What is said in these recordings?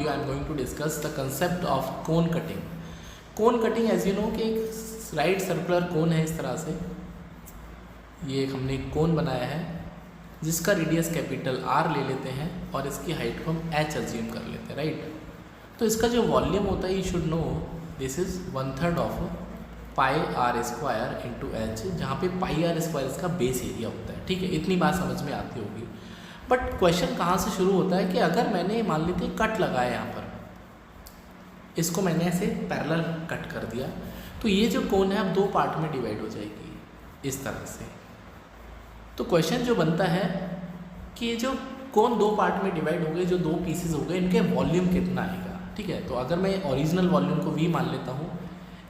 Video I am going to discuss the concept of cone cutting. Cone cutting as you know कि एक right circular cone है इस तरह से. ये हमने एक कोन बनाया है जिसका रेडियस कैपिटल R ले लेते हैं और इसकी हाइट को हम h अज्यूम कर लेते हैं, राइट. तो इसका जो वॉल्यूम होता है you should know this is 1/3 of pi r square into h, जहाँ पे पाई आर स्क्वायर इसका बेस एरिया होता है. ठीक है, इतनी बात समझ में आती होगी. बट क्वेश्चन कहाँ से शुरू होता है कि अगर मैंने मान लेते कट लगाया यहाँ पर, इसको मैंने ऐसे पैरेलल कट कर दिया, तो ये जो कोन है अब दो पार्ट में डिवाइड हो जाएगी इस तरह से. तो क्वेश्चन जो बनता है कि जो कोन दो पार्ट में डिवाइड हो गए, जो दो पीसेस हो गए, इनके वॉल्यूम कितना आएगा. ठीक है, तो अगर मैं ओरिजिनल वॉल्यूम को V मान लेता हूँ,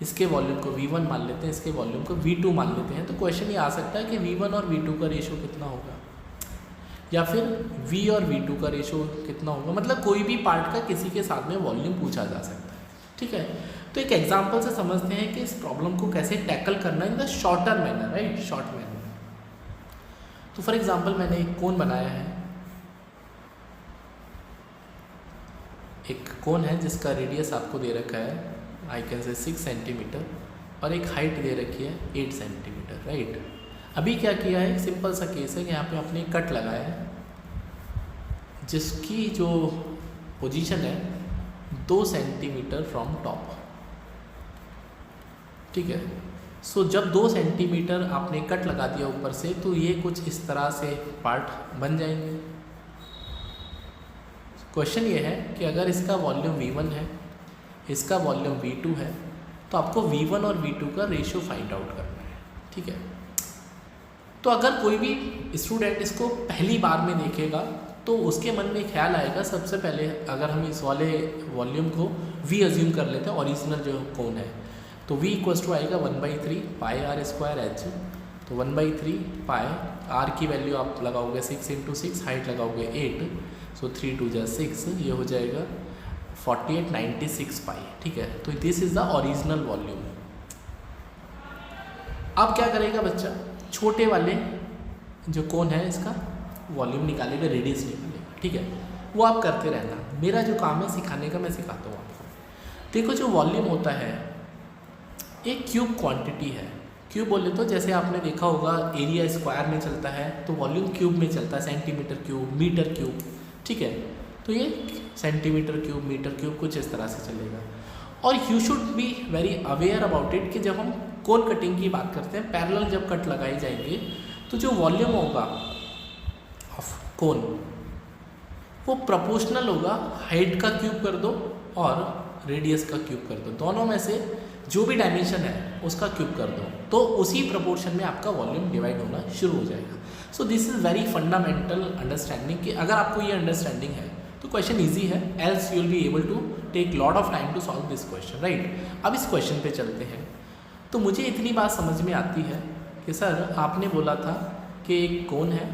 इसके वॉल्यूम को V1 मान लेते हैं, इसके वॉल्यूम को V2 मान लेते हैं, तो क्वेश्चन ये आ सकता है कि V1 और V2 का रेशो कितना होगा, या फिर V और V2 का रेशो कितना होगा. मतलब कोई भी पार्ट का किसी के साथ में वॉल्यूम पूछा जा सकता है. ठीक है, तो एक एग्जांपल से समझते हैं कि इस प्रॉब्लम को कैसे टैकल करना in the shorter manner, right, short manner. तो फॉर एग्जांपल मैंने एक कोन बनाया है, एक कोन है जिसका रेडियस आपको दे रखा है आई कैन से 6 सेंटीमीटर और एक हाइट दे रखी है 8 सेंटीमीटर, राइट. अभी क्या किया है, एक सिंपल सा केस है कि यहाँ पे आपने कट लगाया है जिसकी जो पोजीशन है 2 सेंटीमीटर फ्रॉम टॉप. ठीक है, सो जब 2 सेंटीमीटर आपने कट लगा दिया ऊपर से, तो ये कुछ इस तरह से पार्ट बन जाएंगे. क्वेश्चन ये है कि अगर इसका वॉल्यूम V1 है, इसका वॉल्यूम V2 है, तो आपको V1 और V2 का रेशियो फाइंड आउट करना है. ठीक है, तो अगर कोई भी स्टूडेंट इसको पहली बार में देखेगा तो उसके मन में ख्याल आएगा, सबसे पहले अगर हम इस वाले वॉल्यूम को V अज्यूम कर लेते हैं, ओरिजिनल जो कोन है, तो V इक्वल्स टू आएगा 1/3 पाई आर स्क्वायर एच. तो 1/3 पाई आर की वैल्यू आप लगाओगे 6 × 6, हाइट लगाओगे 8, सो 3 × 2 = 6, ये हो जाएगा 4896 पाई. ठीक है, तो this is the original volume. अब क्या करेगा बच्चा, छोटे वाले जो कोन है इसका वॉल्यूम निकालेगा, रेडियस निकालेगा. ठीक है, वो आप करते रहना. मेरा जो काम है सिखाने का, मैं सिखाता हूँ आपको. देखो जो वॉल्यूम होता है एक क्यूब क्वांटिटी है. क्यूब बोले तो जैसे आपने देखा होगा एरिया स्क्वायर में चलता है, तो वॉल्यूम क्यूब में चलता है, सेंटीमीटर क्यूब, मीटर क्यूब. ठीक है, तो ये सेंटीमीटर क्यूब, मीटर क्यूब कुछ इस तरह से चलेगा. और you should be very aware about it कि जब हम कोन कटिंग की बात करते हैं, पैरेलल जब कट लगाए जाएंगे, तो जो वॉल्यूम होगा ऑफ कोन वो प्रोपोर्शनल होगा हाइट का क्यूब कर दो और रेडियस का क्यूब कर दो, दोनों में से जो भी डायमेंशन है उसका क्यूब कर दो, तो उसी प्रोपोर्शन में आपका वॉल्यूम डिवाइड होना शुरू हो जाएगा. So this is very fundamental understanding कि अगर आपको ये अंडरस्टैंडिंग है तो क्वेश्चन इजी है, else you will be able to take lot of time to solve this question, right. अब इस क्वेश्चन पे चलते हैं. तो मुझे इतनी बात समझ में आती है कि सर आपने बोला था कि एक कोन है,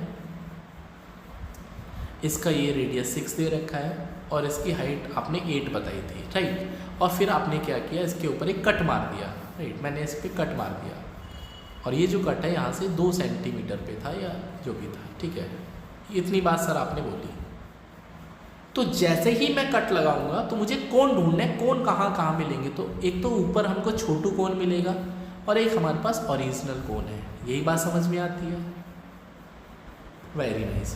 इसका ये रेडियस 6 दे रखा है और इसकी हाइट आपने 8 बताई थी, राइट. और फिर आपने क्या किया, इसके ऊपर एक कट मार दिया, राइट. मैंने इस पर कट मार दिया और ये जो कट है यहाँ से 2 सेंटीमीटर पे था या जो भी था. ठीक है, इतनी बात सर आपने बोली. तो जैसे ही मैं कट लगाऊंगा तो मुझे कोन ढूंढना है, कोन कहाँ कहाँ मिलेंगे. तो एक तो ऊपर हमको छोटू कोन मिलेगा और एक हमारे पास ओरिजिनल कोन है. यही बात समझ में आती है, वेरी नाइस.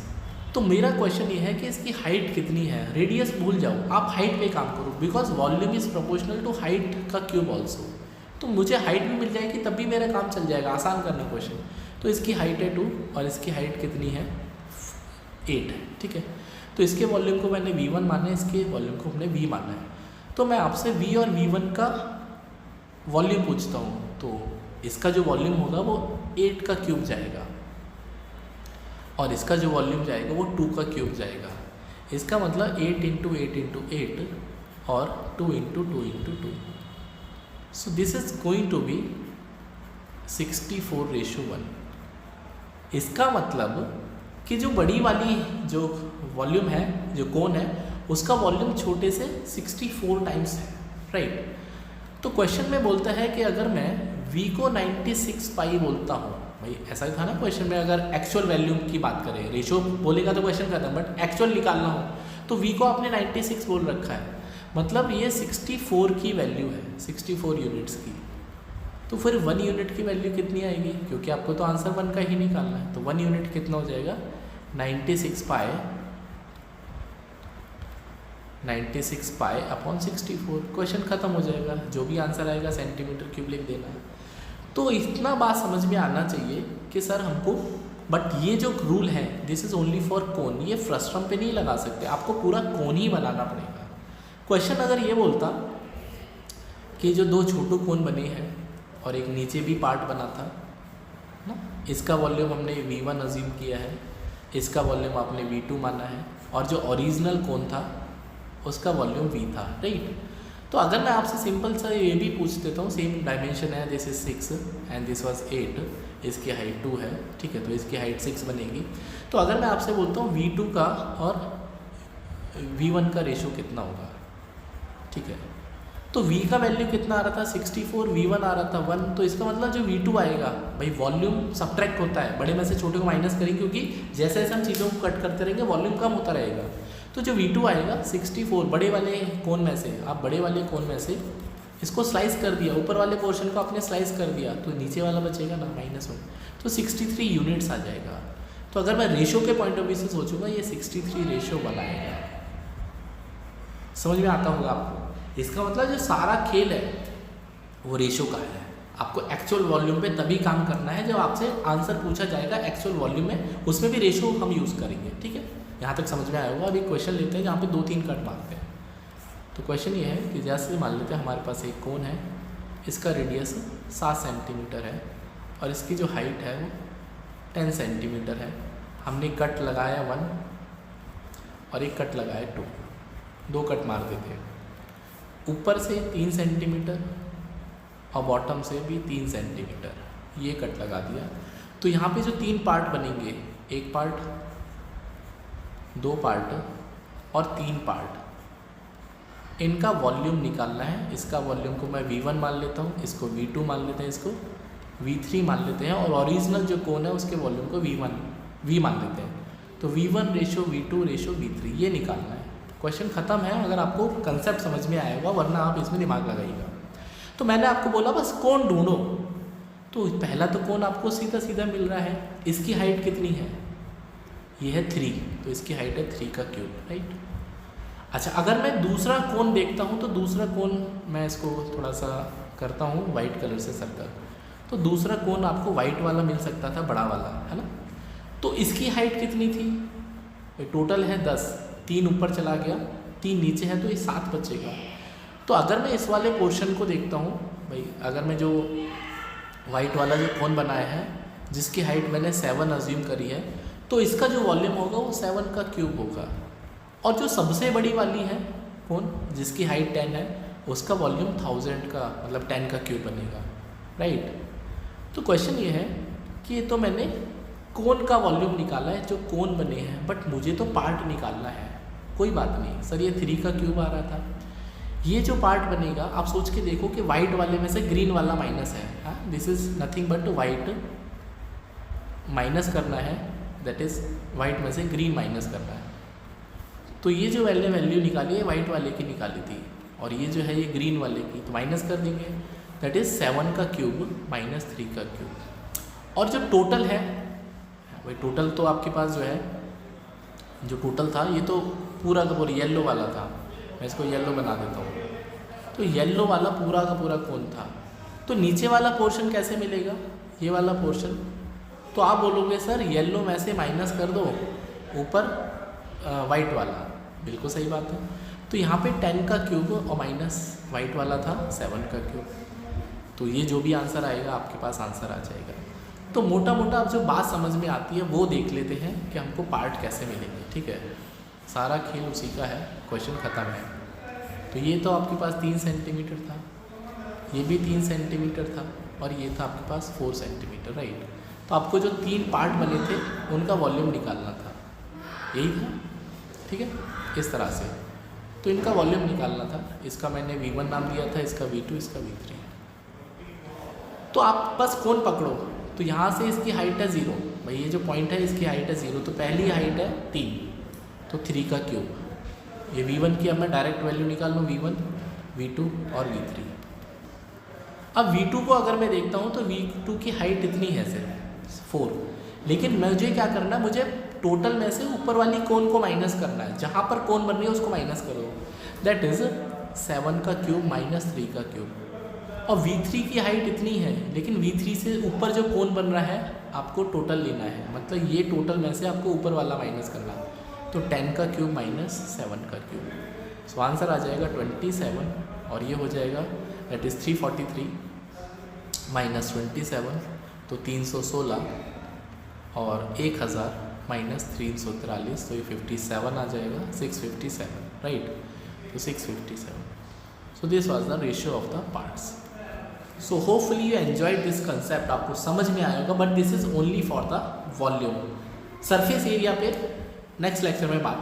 तो मेरा क्वेश्चन ये है कि इसकी हाइट कितनी है. रेडियस भूल जाओ, आप हाइट पे काम करो, because volume is proportional to height का क्यूब ऑल्सो. तो मुझे हाइट भी मिल जाएगी तब भी मेरा काम चल जाएगा, आसान करना क्वेश्चन. तो इसकी हाइट है 2 और इसकी हाइट कितनी है 8 है. ठीक है, तो इसके वॉल्यूम को मैंने V1 माना है, इसके वॉल्यूम को हमने V माना है. तो मैं आपसे V और V1 का वॉल्यूम पूछता हूँ, तो इसका जो वॉल्यूम होगा वो 8 का क्यूब जाएगा और इसका जो वॉल्यूम जाएगा वो 2 का क्यूब जाएगा. इसका मतलब 8 × 8 × 8 और 2 × 2 × 2. So this is going to be 64:1. इसका मतलब कि जो बड़ी वाली जो वॉल्यूम है, जो कोन है, उसका वॉल्यूम छोटे से 64 टाइम्स है, राइट. तो क्वेश्चन में बोलता है कि अगर मैं V को 96 पाई बोलता हूँ, भाई ऐसा ही था ना क्वेश्चन में, अगर एक्चुअल वैल्यू की बात करें, रेशो बोलेगा तो क्वेश्चन खत्म, बट एक्चुअल निकालना हो तो v को आपने 96 बोल रखा है, मतलब ये 64 की वैल्यू है, 64 यूनिट्स की। तो फिर 1 यूनिट की वैल्यू कितनी आएगी, क्योंकि आपको तो आंसर 1 का ही निकालना है। तो 1 यूनिट कितना हो जाएगा, 96 पाई अपॉन 64। क्वेश्चन खत्म हो जाएगा, जो भी आंसर आएगा सेंटीमीटर क्यूब लिख देना है। तो इतना बात समझ में आना चाहिए कि सर हमको, बट ये जो रूल है दिस इज़ ओनली फॉर कोन, ये फ्रस्ट्रम पे नहीं लगा सकते, आपको पूरा कोन ही बनाना पड़ेगा। क्वेश्चन अगर ये बोलता कि जो 2 छोटू कोन बने हैं और एक नीचे भी पार्ट बना था ना, इसका वॉल्यूम हमने V1 अज्यूम किया है, इसका वॉल्यूम आपने V2 माना है, और जो ओरिजिनल कोन था उसका वॉल्यूम V था, राइट। तो अगर मैं आपसे सिंपल सा ये भी पूछ देता हूँ, सेम डायमेंशन है, this is 6 and this was 8, इसकी हाइट 2 है, ठीक है, तो इसकी हाइट 6 बनेगी। तो अगर मैं आपसे बोलता हूँ V2 का और V1 का रेशो कितना होगा, ठीक है, तो V का वैल्यू कितना आ रहा था 64, V1 आ रहा था 1, तो इसका मतलब जो V2 आएगा, भाई वॉल्यूम सब्ट्रैक्ट होता है, बड़े में से छोटे को माइनस करेंगे, क्योंकि जैसे जैसे हम चीज़ों को कट करते रहेंगे वॉल्यूम कम होता रहेगा। तो जो V2 आएगा 64 बड़े वाले कोन में से, आप बड़े वाले कोन में से इसको स्लाइस कर दिया, ऊपर वाले पोर्शन को आपने स्लाइस कर दिया, तो नीचे वाला बचेगा ना -1, तो 63 यूनिट्स आ जाएगा। तो अगर मैं रेशो के पॉइंट ऑफ व्यू से सोचूंगा, ये 63 रेशो बनाएगा। समझ में आता होगा आपको? इसका मतलब जो सारा खेल है वो रेशो का है। आपको एक्चुअल वॉल्यूम पे तभी काम करना है जब आपसे आंसर पूछा जाएगा एक्चुअल वॉल्यूम में, उसमें भी रेशो हम यूज़ करेंगे, ठीक है। यहाँ तक समझ में आया होगा। अभी क्वेश्चन लेते हैं जहाँ पे 2-3 कट मारते हैं। तो क्वेश्चन ये है कि जैसे मान लेते हैं हमारे पास एक कोन है, इसका रेडियस 7 सेंटीमीटर है और इसकी जो हाइट है वो 10 सेंटीमीटर है। हमने कट लगाया 1 और एक कट लगाया 2, 2 कट मार देते हैं। ऊपर से 3 सेंटीमीटर और बॉटम से भी 3 सेंटीमीटर, ये कट लगा दिया। तो यहाँ पे जो 3 पार्ट बनेंगे, एक पार्ट, 2 पार्ट और 3 पार्ट, इनका वॉल्यूम निकालना है। इसका वॉल्यूम को मैं V1 मान लेता हूँ, इसको V2 मान लेते हैं, इसको V3 मान लेते हैं, और ओरिजिनल जो कोन है उसके वॉल्यूम को V मान लेते हैं। तो V1 ratio V2 ratio V3 ये निकालना है। क्वेश्चन ख़त्म है अगर आपको कंसेप्ट समझ में आएगा, वरना आप इसमें दिमाग लगाइएगा। तो मैंने आपको बोला बस कोन ढूंढो, तो पहला तो कोन आपको सीधा सीधा मिल रहा है। इसकी हाइट कितनी है, ये है 3, तो इसकी हाइट है 3 का क्यूब, राइट। अच्छा, अगर मैं दूसरा कोन देखता हूँ तो दूसरा कोन, मैं इसको थोड़ा सा करता हूँ वाइट कलर से सर्कल, तो दूसरा कोन आपको वाइट वाला मिल सकता था, बड़ा वाला, है ना। तो इसकी हाइट कितनी थी, टोटल है 10, 3 ऊपर चला गया, 3 नीचे है, तो ये 7 बचेगा। तो अगर मैं इस वाले पोर्शन को देखता हूँ, भाई अगर मैं जो वाइट वाला जो कोन बनाया है जिसकी हाइट मैंने 7 अज्यूम करी है, तो इसका जो वॉल्यूम होगा वो 7 का क्यूब होगा। और जो सबसे बड़ी वाली है कोन जिसकी हाइट 10 है, उसका वॉल्यूम 1000 का, मतलब 10 का क्यूब बनेगा, राइट। तो क्वेश्चन ये है कि ये तो मैंने कोन का वॉल्यूम निकाला है जो कोन बने हैं, बट मुझे तो पार्ट निकालना है। कोई बात नहीं सर, ये 3 का क्यूब आ रहा था। ये जो पार्ट बनेगा आप सोच के देखो कि वाइट वाले में से ग्रीन वाला माइनस है, हाँ, this is nothing but white minus करना है, दैट इज वाइट में से ग्रीन माइनस करना है। तो ये जो वैल्यू निकाली है वाइट वाले की निकाली थी, और ये जो है ये ग्रीन वाले की, तो माइनस कर देंगे, दैट इज 7 का क्यूब माइनस 3 का क्यूब। और जो टोटल है, भाई टोटल तो आपके पास जो है, जो टोटल था ये तो पूरा का पूरा येलो वाला था, मैं इसको येलो बना देता हूँ। तो येलो वाला पूरा का पूरा कोन था। तो नीचे वाला पोर्शन कैसे मिलेगा, ये वाला पोर्शन, तो आप बोलोगे सर येलो में से माइनस कर दो, ऊपर वाइट वाला, बिल्कुल सही बात है। तो यहाँ पे 10 का क्यूब और माइनस वाइट वाला था 7 का क्यूब, तो ये जो भी आंसर आएगा आपके पास आंसर आ जाएगा। तो मोटा मोटा अब जो बात समझ में आती है वो देख लेते हैं कि हमको पार्ट कैसे मिलेंगे, ठीक है। सारा खेल उसी का है, क्वेश्चन ख़त्म है। तो ये तो आपके पास 3 सेंटीमीटर था, ये भी 3 सेंटीमीटर था, और ये था आपके पास 4 सेंटीमीटर, राइट। तो आपको जो 3 पार्ट बने थे उनका वॉल्यूम निकालना था, यही था, ठीक है, इस तरह से। तो इनका वॉल्यूम निकालना था। इसका मैंने V1 नाम दिया था, इसका V2, इसका V3। तो आप बस कोन पकड़ो, तो यहाँ से इसकी हाइट है 0, भाई ये जो पॉइंट है इसकी हाइट है 0, तो पहली हाइट है 3, तो 3 का क्यूब, ये V1 की अब मैं डायरेक्ट वैल्यू निकाल लूँ, V1, V2 और V3। अब V2 को अगर मैं देखता हूँ तो V2 की हाइट इतनी है सिर्फ 4, लेकिन मुझे क्या करना है, मुझे टोटल में से ऊपर वाली कोन को माइनस करना है, जहाँ पर कोन बन रही है उसको माइनस करो, दैट इज़ 7 का क्यूब माइनस 3 का क्यूब। और V3 की हाइट इतनी है, लेकिन V3 से ऊपर जो कोन बन रहा है आपको टोटल लेना है, मतलब ये टोटल में से आपको ऊपर वाला माइनस करना है। तो 10 का क्यूब माइनस 7 का क्यूब, सो आंसर आ जाएगा 27, और ये हो जाएगा दैट इज़ 343 माइनस 27, तो 316, और 1000 माइनस 343, तो ये 57 आ जाएगा, 657, राइट। तो 657, so this was the ratio of the parts. So hopefully you enjoyed this concept, आपको समझ में आएगा, but this is only for the volume. Surface area पे नेक्स्ट लेक्चर में बात करें।